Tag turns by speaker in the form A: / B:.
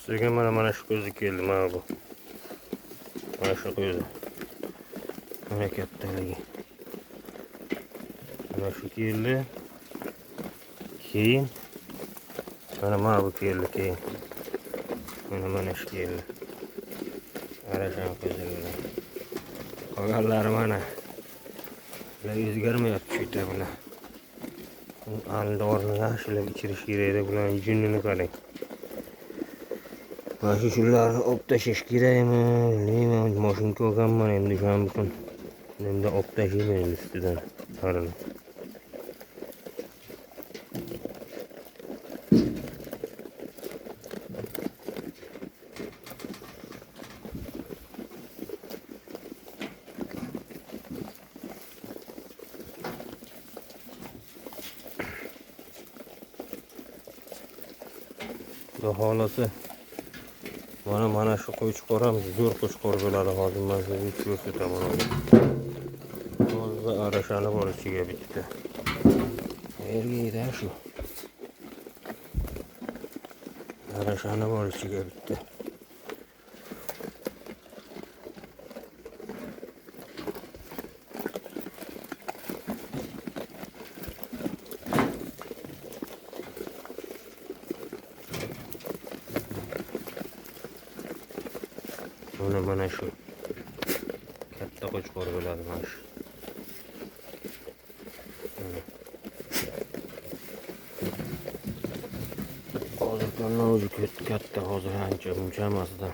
A: Sizga mana shu ko'zi keldi, mana bu. Mana shu ko'zi. Mana kattaligi. Mana shu keldi. Keyin mana bu keldi keyin. Mana shu keldi. Qarashan ko'ziga. Qolganlari mana. Bular o'zgarmayapti shu yerda bular. Aldorini yaxshilab ichirish kerak edi, bularning junini qarang. Mana shularni olib tashlash kerakmi? Bilmayman, mashinka olganman endi shu ham butun. Endi olib tashlayman endi ustidan qarini. Xohlasa mana shu qo'chqoramiz, zo'r qo'chqor bo'ladi hozir. Men sizga ko'rsataman hozir. Hozir arashani bor ichiga bitta. Qayerga shu? Arashani bor ichiga bitta. Mana shu katta qo'chqor bo'ladi mana shu. Hozir o'zi katta, hozir ancha muncha emasdan.